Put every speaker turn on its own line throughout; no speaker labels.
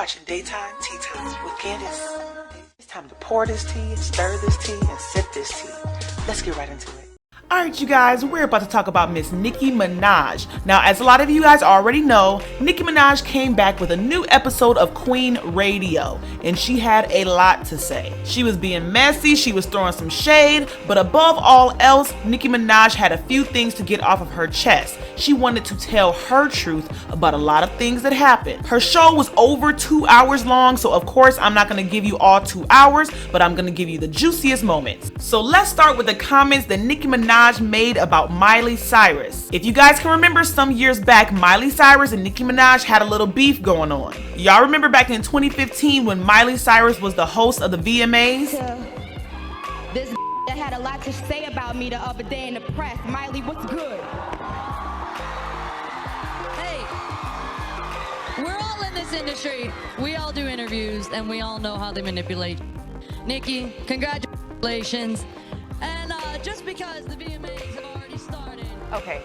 watching Daytime Tea Time with Candace. It's time to pour this tea, stir this tea, and sip this tea. Let's get right into it. Alright, you guys, we're about to talk about Miss Nicki Minaj. Now, as a lot of you guys already know, Nicki Minaj came back with a new episode of QueenRadio, and she had a lot to say. She was being messy, she was throwing some shade, but above all else, Nicki Minaj had a few things to get off of her chest. She wanted to tell her truth about a lot of things that happened. Her show was over 2 hours long, so of course I'm not going to give you all 2 hours, but I'm going to give you the juiciest moments. So let's start with the comments that Nicki Minaj made about Miley Cyrus. If you guys can remember, some years back, Miley Cyrus and Nicki Minaj had a little beef going on. Y'all remember back in 2015 when Miley Cyrus was the host of the VMAs?
This that had a lot to say about me the other day in the press. Miley, what's good?
Hey, we're all in this industry. We all do interviews, and we all know how they manipulate. Nicki, congratulations. And just because the VMAs have already started.
Okay.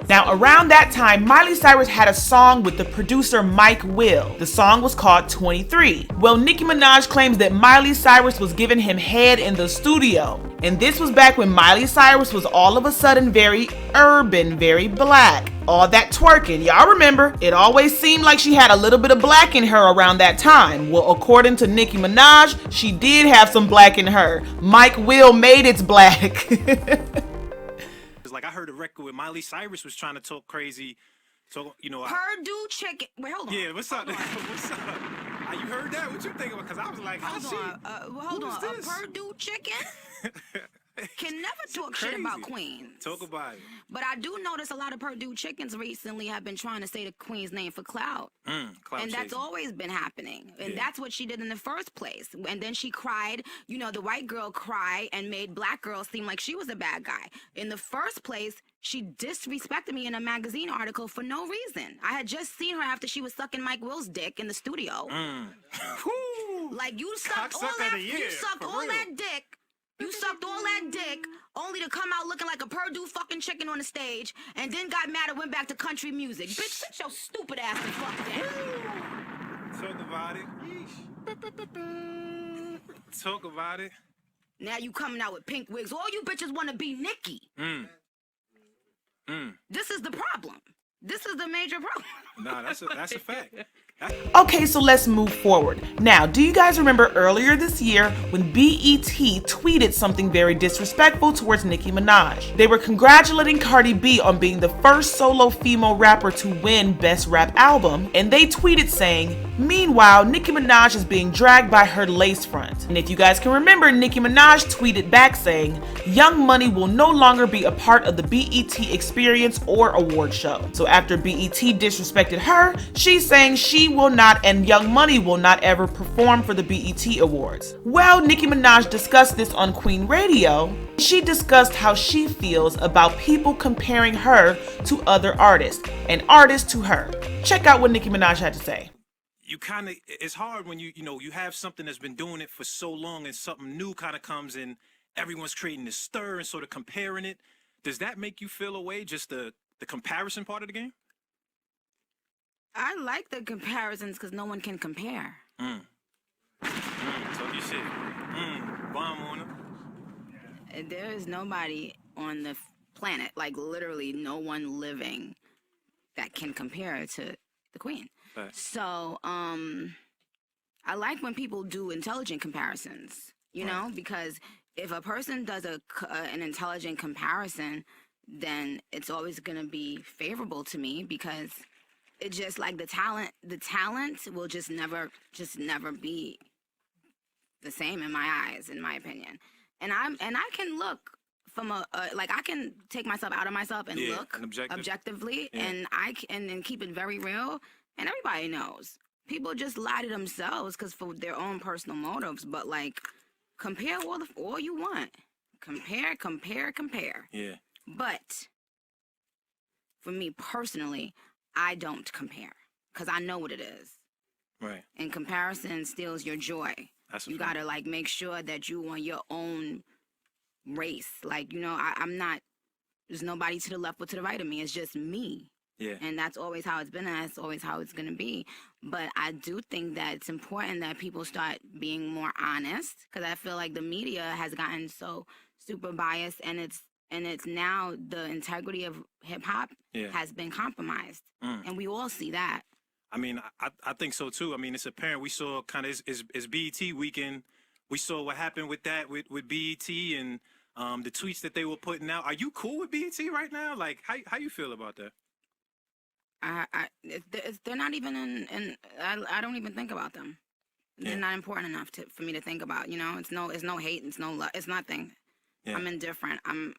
Now, around that time, Miley Cyrus had a song with the producer Mike Will. The song was called 23. Well, Nicki Minaj claims that Miley Cyrus was giving him head in the studio. And this was back when Miley Cyrus was all of a sudden very urban, very black. All that twerking, y'all remember? It always seemed like she had a little bit of black in her around that time. Well, according to Nicki Minaj, she did have some black in her. Mike Will made it black.
Like I heard a record where Miley Cyrus was trying to talk crazy. So, you know,
Purdue chicken. Wait, hold on.
Yeah, what's up? What's up? You heard that? What you think about? Because I was like,
Hold on. A Purdue chicken can never talk shit about Queens.
Talk about it.
But I do notice a lot of Purdue chickens recently have been trying to say the Queen's name for clout.
Clout
and that's
chasing.
always been happening. And that's what she did in the first place. And then she cried, you know, the white girl cried and made black girls seem like she was a bad guy. In the first place, she disrespected me in a magazine article for no reason. I had just seen her after she was sucking Mike Will's dick in the studio. Like you sucked all that, dick. You sucked all that dick only to come out looking like a Purdue fucking chicken on the stage and then got mad and went back to country music. Bitch, sit your stupid ass the fuck down.
Talk about it. Talk about it.
Now you coming out with pink wigs. All you bitches want to be Nicki. This is the problem. This is the major problem.
Nah, that's a fact.
Okay, so let's move forward. Now, do you guys remember earlier this year when BET tweeted something very disrespectful towards Nicki Minaj? They were congratulating Cardi B on being the first solo female rapper to win Best Rap Album, and they tweeted saying, "Meanwhile, Nicki Minaj is being dragged by her lace front." And if you guys can remember, Nicki Minaj tweeted back saying, "Young Money will no longer be a part of the BET Experience or award show." So after BET disrespected her, she's saying she will not and Young Money will not ever perform for the BET Awards. Well, Nicki Minaj discussed this on QueenRadio. She discussed how she feels about people comparing her to other artists and artists to her. Check out what Nicki Minaj had to say.
You kind of, it's hard when you have something that's been doing it for so long and something new kind of comes in, everyone's creating this stir and sort of comparing it. Does that make you feel a way, just the comparison part of the game?
I like the comparisons because no one can compare.
So you said, bomb on them.
There is nobody on the planet, like literally no one living, that can compare to the Queen.
Right.
So, I like when people do intelligent comparisons, you know, because if a person does an intelligent comparison, then it's always going to be favorable to me because it's just like the talent will just never be the same in my eyes, in my opinion. And I can look from like I can take myself out of myself and look objectively, and I can and keep it very real. And everybody knows people just lie to themselves because for their own personal motives. But like, compare all you want, compare.
Yeah.
But for me personally, I don't compare because I know what it is.
Right.
And comparison steals your joy. You gotta like make sure that you on your own race. Like, you know, I'm not, there's nobody to the left or to the right of me. It's just me.
Yeah.
And that's always how it's been, and that's always how it's going to be. But I do think that it's important that people start being more honest, because I feel like the media has gotten so super biased, and it's now the integrity of hip hop has been compromised, and we all see that.
I mean, I think so too. I mean, it's apparent. We saw kind of it's BET weekend. We saw what happened with that with BET and the tweets that they were putting out. Are you cool with BET right now? Like, how you feel about that?
They're not even in I don't even think about them. They're not important enough for me to think about. You know, it's no hate, it's no love, it's nothing. Yeah. I'm indifferent. I'm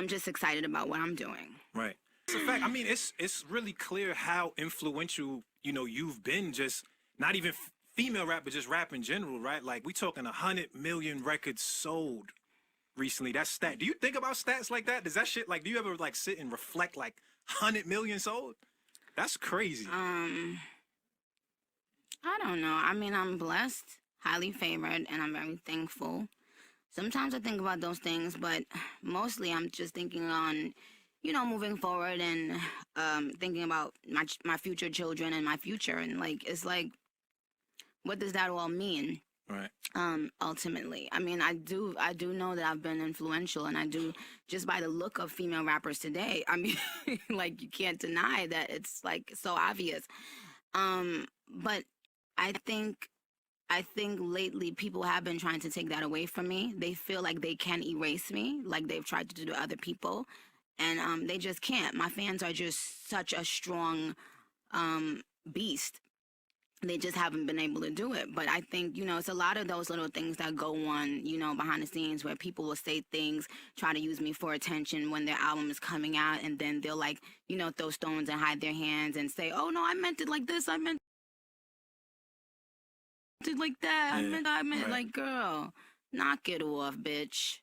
just excited about what I'm doing.
Right. It's a fact. I mean, it's really clear how influential, you know, you've been, just not even female rap, but just rap in general, right? Like, we talking 100 million records sold recently. That's stat. Do you think about stats like that? Does that shit, like, do you ever like sit and reflect, like, 100 million sold? That's crazy.
I don't know. I mean, I'm blessed, highly favored, and I'm very thankful. Sometimes I think about those things, but mostly I'm just thinking on, you know, moving forward and thinking about my future children and my future, and like, it's like, what does that all mean?
Right.
Ultimately, I mean, I do know that I've been influential, and I do, just by the look of female rappers today. I mean, like, you can't deny that it's like so obvious. But I think lately people have been trying to take that away from me. They feel like they can erase me, like they've tried to do to other people, and they just can't. My fans are just such a strong beast. They just haven't been able to do it. But I think, you know, it's a lot of those little things that go on, you know, behind the scenes, where people will say things, try to use me for attention when their album is coming out, and then they'll, like, you know, throw stones and hide their hands and say, oh no, I meant it like this, I meant it like that, I meant right. Like, girl, knock it off, bitch.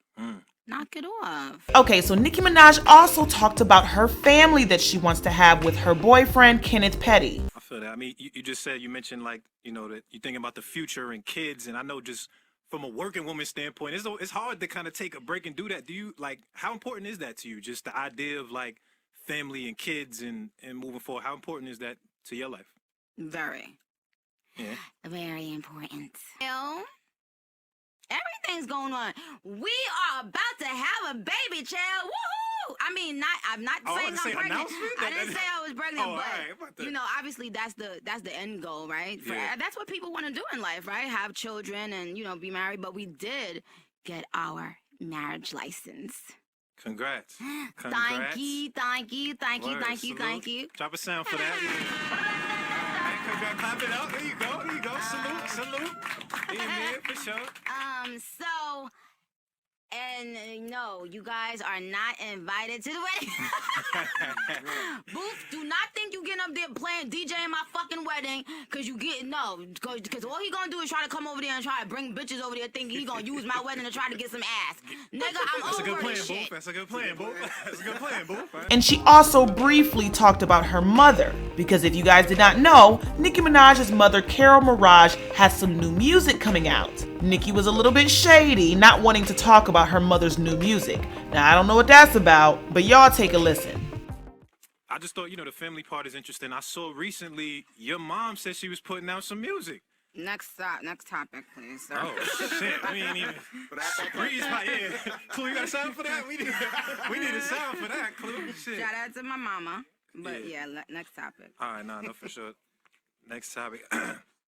Knock it off.
Okay, so Nicki Minaj also talked about her family that she wants to have with her boyfriend, Kenneth Petty.
I feel that. I mean, you just said, you mentioned, like, you know, that you're thinking about the future and kids, and I know, just from a working woman standpoint, it's hard to kind of take a break and do that. Do you, like, how important is that to you? Just the idea of, like, family and kids and moving forward. How important is that to your life?
Very.
Yeah.
Very important. Everything's going on. We are about to have a baby, child. Woohoo! I mean, I'm not saying I'm pregnant. I didn't say I was pregnant, but you know, obviously that's the end goal, right? That's what people want to do in life, right? Have children and, you know, be married. But we did get our marriage license.
Congrats.
Thank you. Thank you.
Drop a sound for that. Clap it up. There you go. Salute. Yeah, for sure.
And no, you guys are not invited to the wedding. Booth, do not think you getting up there playing DJ in my fucking wedding, because because all he gonna do is try to come over there and try to bring bitches over there thinking he gonna use my wedding to try to get some ass. Nigga, I'm over this shit.
That's a good plan, Booth.
And she also briefly talked about her mother, because if you guys did not know, Nicki Minaj's mother, Carol Mirage, has some new music coming out. Nicki was a little bit shady, not wanting to talk about her mother's new music. Now, I don't know what that's about, but y'all take a listen.
I just thought, you know, the family part is interesting. I saw recently your mom said she was putting out some music.
Next topic, please, sir.
Oh, shit. We ain't even... Breeze my ear. Clue, you got a sound for that? We need a sound for that, Clue. Shit.
Shout out to my mama. But yeah, next topic.
All right, no, for sure. Next topic.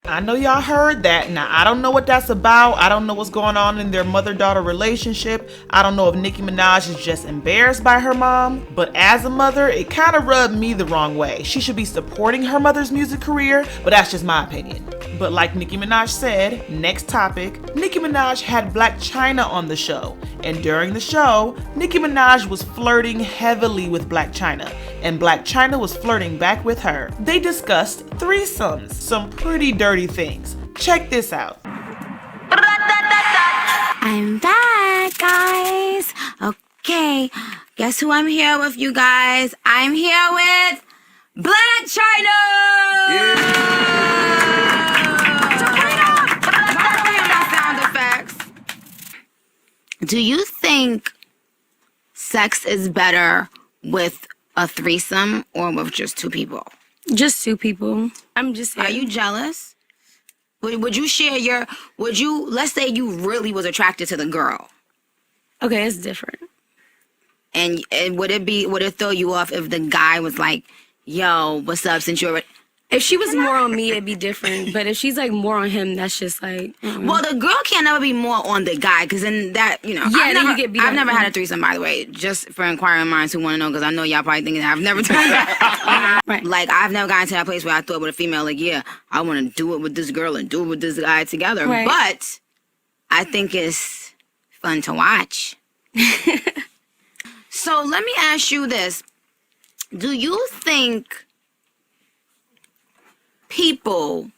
I know y'all heard that. Now, I don't know what that's about. I don't know what's going on in their mother-daughter relationship. I don't know if Nicki Minaj is just embarrassed by her mom. But as a mother, it kind of rubbed me the wrong way. She should be supporting her mother's music career, but that's just my opinion. But like Nicki Minaj said, next topic, Nicki Minaj had Blac Chyna on the show. And during the show, Nicki Minaj was flirting heavily with Blac Chyna, and Blac Chyna was flirting back with her. They discussed threesomes, some pretty dirty things. Check this out.
I'm back, guys. Okay, guess who I'm here with, you guys? I'm here with Blac Chyna! Do you think sex is better with a threesome or with just 2 people?
Just 2 people. I'm just saying.
Are you jealous? Would you share your, let's say you really was attracted to the girl.
Okay, it's different.
And would it throw you off if the guy was like, yo, what's up, since you're already...
If she was more on me, it'd be different. But if she's like more on him, that's just like.
Well, the girl can't never be more on the guy, because then that, you know.
Yeah, then you get beat
I've
up.
never had a threesome, by the way, just for inquiring minds who want to know, because I know y'all probably thinking that I've never done that.
Right.
Like, I've never gotten to that place where I thought with a female, like, yeah, I want to do it with this girl and do it with this guy together.
Right.
But I think it's fun to watch. So let me ask you this. Do you think people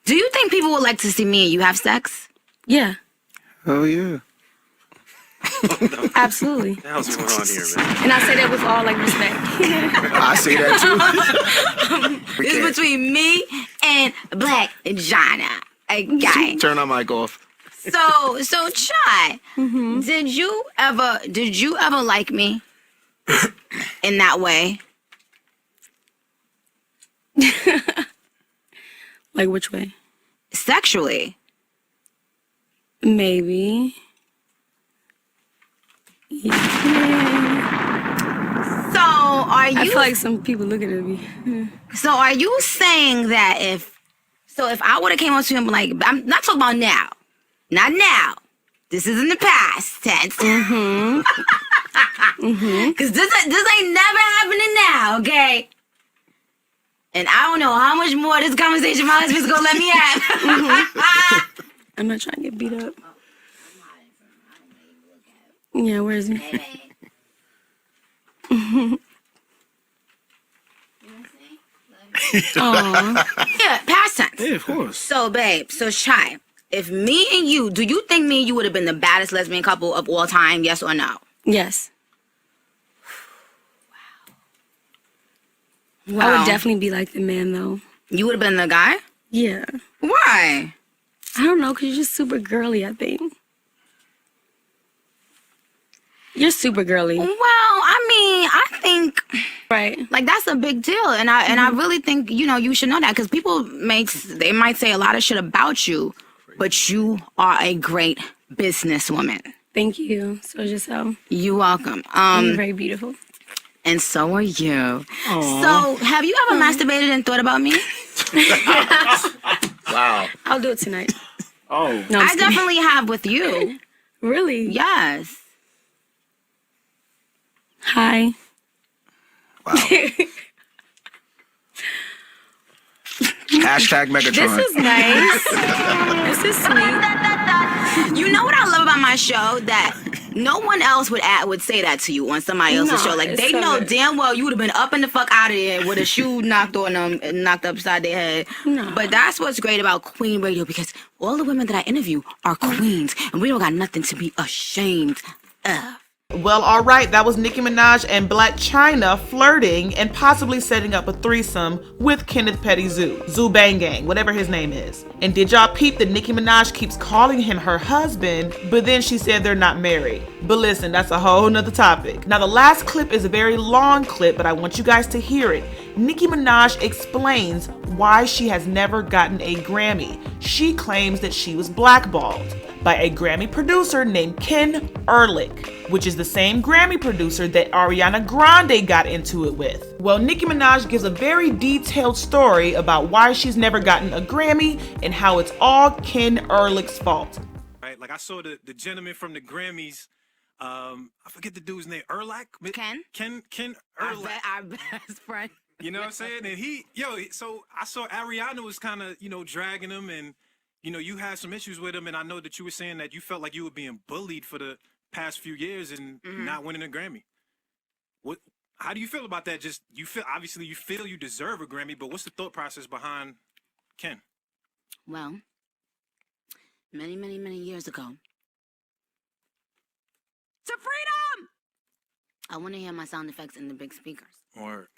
do you think people would like to see me and you have sex?
Yeah,
Oh yeah.
absolutely.
What the hell's going on here, man?
And I say that with all like respect.
I say that too.
It's between me and Black Jana. Okay.
Turn our mic off.
So Chai, did you ever like me in that way?
Like which way?
Sexually?
Maybe. Yeah.
So are
I
you
feel like some people looking at me.
So are you saying that if I would have came up to him like, I'm not talking about now. Not now. This is in the past tense. Because this ain't never happening now, okay? And I don't know how much more of this conversation my husband's gonna let me have.
I'm not trying to get beat up. Yeah, where is he? Aww.
Yeah, past tense.
Yeah, of course.
So, babe, Chai, if me and you, do you think me and you would have been the baddest lesbian couple of all time, yes or no?
Yes.
Wow.
I would definitely be like the man though.
You would have been the guy?
Yeah.
Why?
I don't know, because you're just super girly, I think. You're super girly.
Well, I mean, I think
Right.
like that's a big deal, and I really think you should know that, because people might say a lot of shit about you, but you are a great businesswoman.
Thank you. So is yourself.
You're welcome.
You're very beautiful.
And so are you. So, have you ever masturbated and thought about me?
Wow.
I'll do it tonight.
Oh.
No, I'm
I
just kidding.
definitely have with you.
Really?
Yes.
Hi.
Wow. Hashtag Megatron.
This is nice. This is sweet.
You know what I love about my show? That no one else would say that to you on somebody else's
No,
show. Like,
it's
they
so
know
good.
damn well you would have been up and the fuck out of there with a shoe knocked on them, knocked upside their head.
No.
But that's what's great about Queen Radio, because all the women that I interview are queens, and we don't got nothing to be ashamed of.
Well, all right, that was Nicki Minaj and Black China flirting and possibly setting up a threesome with Kenneth Petty Zoo Bang Gang, whatever his name is. And did y'all peep that Nicki Minaj keeps calling him her husband, but then she said they're not married? But listen, that's a whole nother topic. Now, the last clip is a very long clip, but I want you guys to hear it. Nicki Minaj explains why she has never gotten a Grammy. She claims that she was blackballed by a Grammy producer named Ken Ehrlich, which is the same Grammy producer that Ariana Grande got into it with. Well, Nicki Minaj gives a very detailed story about why she's never gotten a Grammy and how it's all Ken Ehrlich's fault.
Right? Like I saw the gentleman from the Grammys. I forget the dude's name. Ehrlich?
Ken?
Ken
Our
Ehrlich.
best friend.
You know what I'm saying? And so I saw Ariana was kind of, dragging him, and, you had some issues with him, and I know that you were saying that you felt like you were being bullied for the past few years and not winning a Grammy. How do you feel about that? Just, you feel you deserve a Grammy, but what's the thought process behind Ken?
Well, many, many, many years ago. To freedom! I want to hear my sound effects in the big speakers.
Or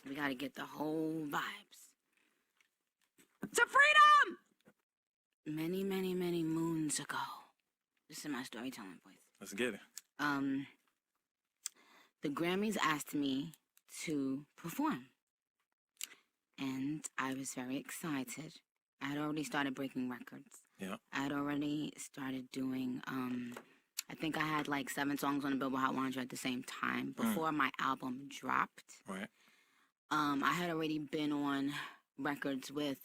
We got to get the whole vibes. To freedom! Many, many, many moons ago, This is my storytelling voice.
Let's get it.
The Grammys asked me to perform. And I was very excited. I had already started breaking records.
Yeah.
I had already started doing, I think I had like 7 songs on the Billboard Hot 100 at the same time before my album dropped.
Right.
I had already been on records with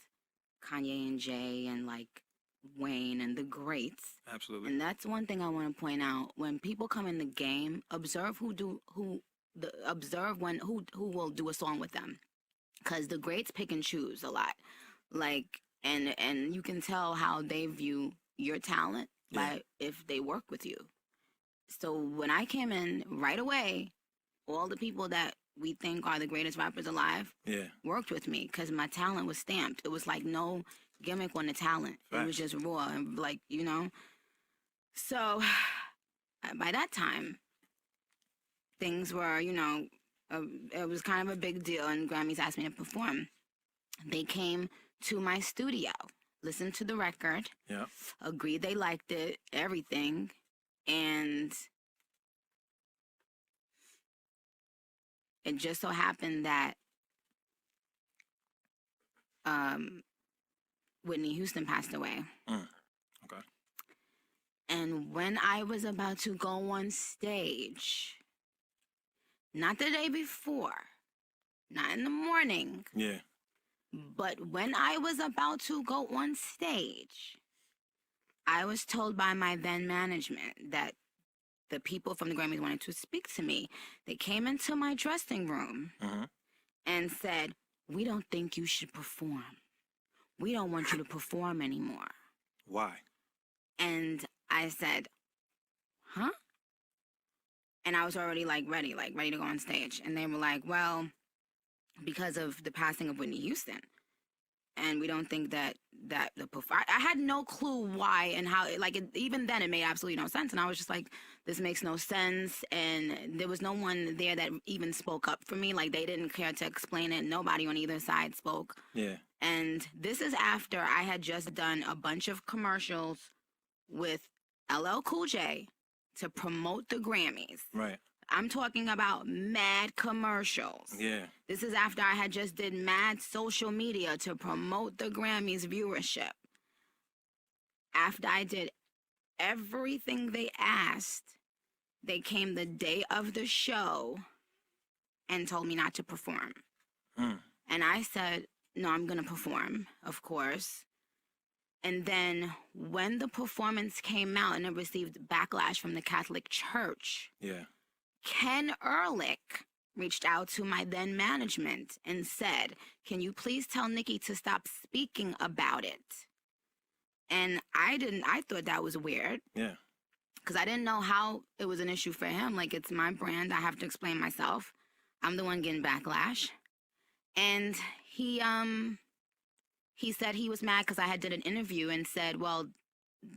Kanye and Jay and like Wayne and the greats.
Absolutely.
And that's one thing I want to point out. When people come in the game, observe who will do a song with them. Because the greats pick and choose a lot. Like, and you can tell how they view your talent by if they work with you. So when I came in right away, all the people that we think are the greatest rappers alive worked with me because my talent was stamped. It was like no gimmick on the talent. It was just raw and like, you know. So by that time, things were, you know, it was kind of a big deal, and Grammys asked me to perform. They came to my studio, listened to the record, agreed they liked it, everything, and it just so happened that Whitney Houston passed away.
Okay.
And when I was about to go on stage, not the day before, not in the morning, but when I was about to go on stage, I was told by my then management that the people from the Grammys wanted to speak to me. They came into my dressing room and said, "We don't think you should perform. We don't want you to perform anymore."
Why?
And I said, "Huh?" And I was already ready to go on stage. And they were like, "Well, because of the passing of Whitney Houston. And we don't think that I had no clue why and how, even then it made absolutely no sense. And I was just like, this makes no sense. And there was no one there that even spoke up for me. Like, they didn't care to explain it. Nobody on either side spoke.
Yeah.
And this is after I had just done a bunch of commercials with LL Cool J to promote the Grammys.
Right.
I'm talking about mad commercials.
Yeah.
This is after I had just did mad social media to promote the Grammys viewership. After I did everything they asked, they came the day of the show and told me not to perform. And I said, no, I'm going to perform, of course. And then when the performance came out and it received backlash from the Catholic Church, Ken Ehrlich reached out to my then management and said, "Can you please tell Nicki to stop speaking about it?" And I thought that was weird.
Yeah.
Because I didn't know how it was an issue for him. Like, it's my brand. I have to explain myself. I'm the one getting backlash. And he said he was mad because I had did an interview and said, well,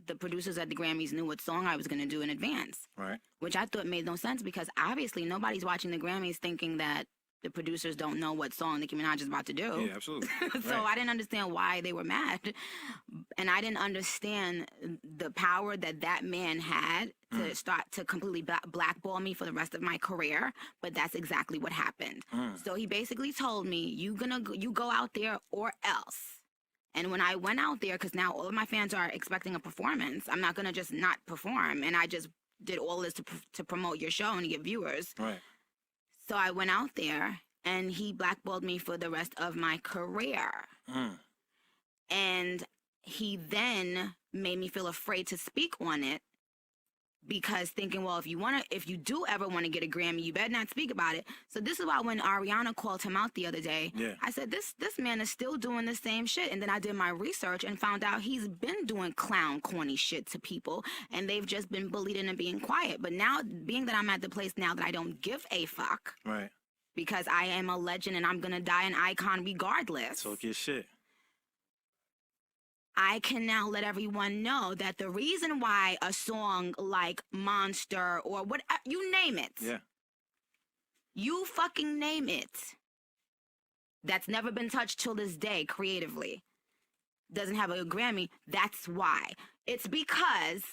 the producers at the Grammys knew what song I was going to do in advance.
Right.
Which I thought made no sense because obviously nobody's watching the Grammys thinking that the producers don't know what song Nicki Minaj is about to do.
Yeah, absolutely.
So I didn't understand why they were mad. And I didn't understand the power that man had to start to completely blackball me for the rest of my career. But that's exactly what happened. So he basically told me, you go out there or else. And when I went out there, because now all of my fans are expecting a performance, I'm not going to just not perform. And I just did all this to promote your show and to get viewers.
Right.
So I went out there, and he blackballed me for the rest of my career. And he then made me feel afraid to speak on it because thinking, well, if you do ever want to get a Grammy, you better not speak about it. So this is why when Ariana called him out the other day, I said, this man is still doing the same shit. And then I did my research and found out he's been doing clown, corny shit to people, and they've just been bullied into being quiet. But now, being that I'm at the place now that I don't give a fuck,
Right.
because I am a legend and I'm going to die an icon regardless.
Talk your shit.
I can now let everyone know that the reason why a song like Monster or what, you name it.
Yeah.
You fucking name it. That's never been touched till this day creatively. Doesn't have a Grammy. That's why. It's because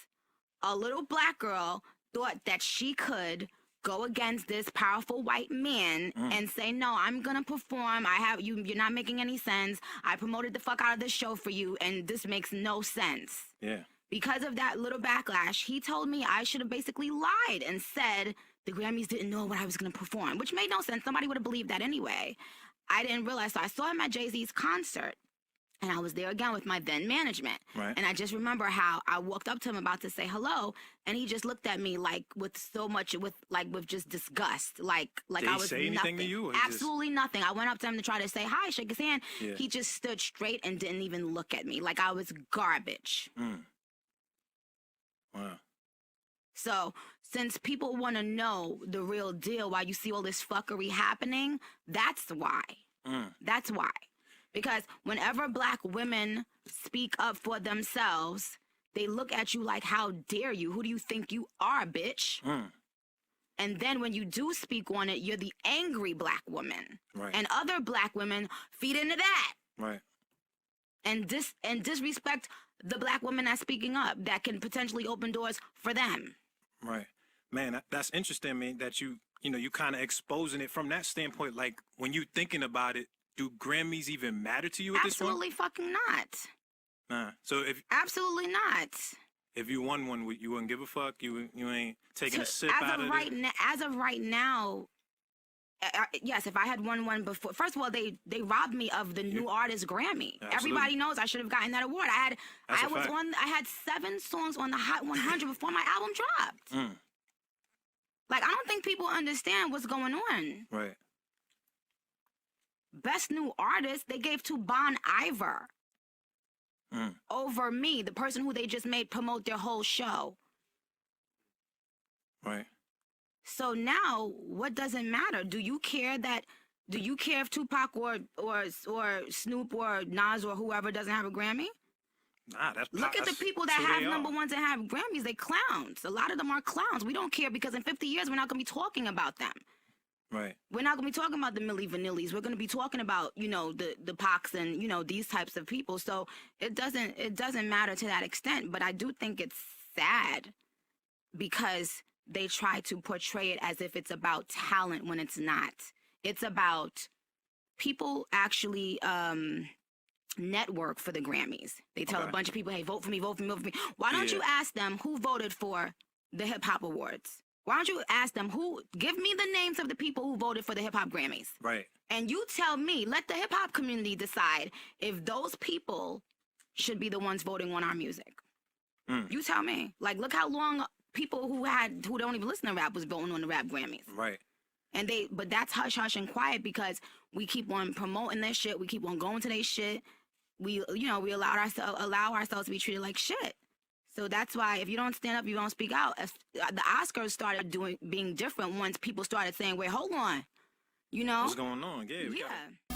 a little black girl thought that she could go against this powerful white man and say, no, I'm gonna perform. You're not making any sense. I promoted the fuck out of this show for you, and this makes no sense.
Yeah.
Because of that little backlash, he told me I should have basically lied and said the Grammys didn't know what I was gonna perform, which made no sense. Somebody would have believed that anyway. I didn't realize. So I saw him at Jay-Z's concert. And I was there again with my then management.
Right.
And I just remember how I walked up to him about to say hello, and he just looked at me like with so much, with just disgust. Like
Did
I
he
was
say anything
nothing.
to you? Or
Absolutely nothing. I went up to him to try to say hi, shake his hand.
Yeah.
He just stood straight and didn't even look at me. Like I was garbage.
Wow.
So since people want to know the real deal while you see all this fuckery happening, that's why. That's why. Because whenever black women speak up for themselves, they look at you like, how dare you? Who do you think you are, bitch? And then when you do speak on it, you're the angry black woman.
Right.
And other black women feed into that.
Right.
And disrespect the black woman that's speaking up that can potentially open doors for them.
Right. Man, that's interesting, man, that you kind of exposing it from that standpoint. Like, when you thinking about it, do Grammys even matter to you at this point?
Absolutely fucking not.
Nah. So
Absolutely not.
if you won one, you wouldn't give a fuck? You ain't taking a sip out of it?
As of right now, yes, if I had won one before. First of all, they robbed me of the new artist Grammy.
Absolutely.
Everybody knows I should have gotten that award. I had 7 songs on the Hot 100 before my album dropped. Like, I don't think people understand what's going on.
Right.
Best new artist they gave to Bon Iver over me, the person who they just made promote their whole show.
Right.
So now, what does it matter? Do you care if Tupac or Snoop or Nas or whoever doesn't have a Grammy?
Nah, that's
Look at the people that have number ones and have Grammys. They clowns. A lot of them are clowns. We don't care because in 50 years we're not going to be talking about them.
Right.
We're not going to be talking about the Milli Vanillis. We're going to be talking about, the Pacs and, these types of people. So it doesn't matter to that extent. But I do think it's sad because they try to portray it as if it's about talent when it's not. It's about people actually network for the Grammys. They tell a bunch of people, hey, vote for me, vote for me, vote for me. Why don't you ask them who voted for the Hip Hop Awards? Why don't you ask them give me the names of the people who voted for the Hip Hop Grammys?
Right.
And you tell me, let the hip hop community decide if those people should be the ones voting on our music. You tell me. Like, look how long people who don't even listen to rap was voting on the Rap Grammys.
Right.
But that's hush hush and quiet because we keep on promoting their shit. We keep on going to their shit. We allow ourselves to be treated like shit. So that's why if you don't stand up, you don't speak out. The Oscars started being different once people started saying, wait, hold on.
What's going on? Yeah.
Yeah.